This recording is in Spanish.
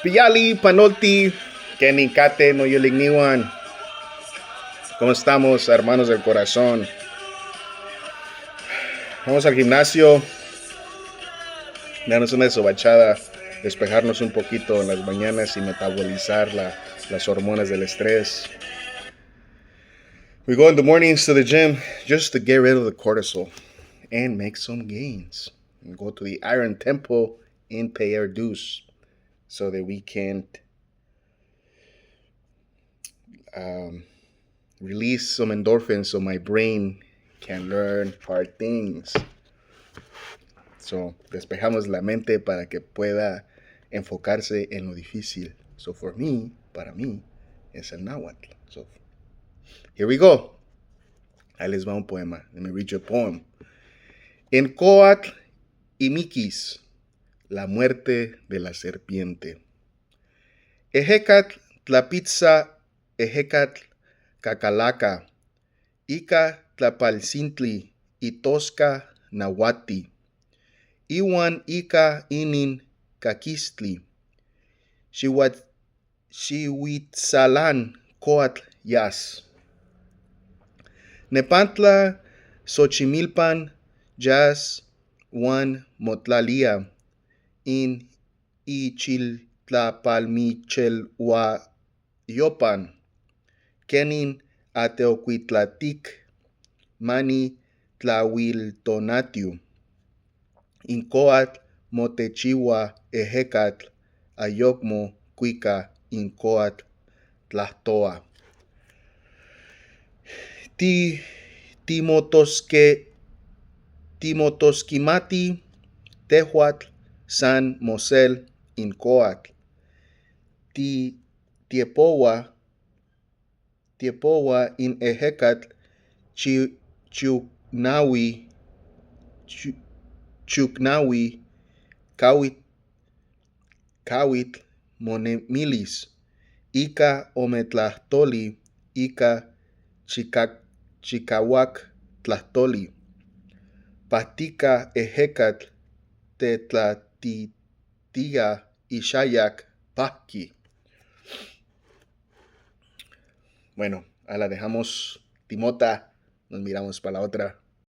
Piyali, Panolti, Kenikate, no Yoligniwan. ¿Cómo estamos, hermanos del corazón? Vamos al gimnasio, darnos una desobachada, despejarnos un poquito en las mañanas y metabolizar las hormonas del estrés. We go in the mornings to the gym just to get rid of the cortisol and make some gains. We go to the Iron Temple and pay our dues so that we can release some endorphins so my brain can learn hard things. So, despejamos la mente para que pueda enfocarse en lo difícil. So, para mí, es el náhuatl. So, here we go. Ahí les va un poema. Let me read you a poem. En Coatl y Miquis, la muerte de la serpiente. Ejecatl tlapizza, ejecatl cacalaca, ica tlapalcintli y tosca nahuati. Iwan ika inin kakistli, Xihuitzalan coatl yas. Nepantla Xochimilpan yas wan motlalia, in Ichiltlapalmichelhuayopan, kenin ateocuitlatic mani tlahuiltonatiu. Incoatl motechiwa ejecatl ayocmo cuica incoatl tlahtoa. Timotosquimati tehuatl san mosel incoatl. Tiepowa in ejecatl chuknawi kawitl monemilis, ica ometlahtoli, ica chicawak tlahtoli. Patica ejecatl tetlatitia ishayak paqui. Bueno, a la dejamos, Timota. Nos miramos para la otra.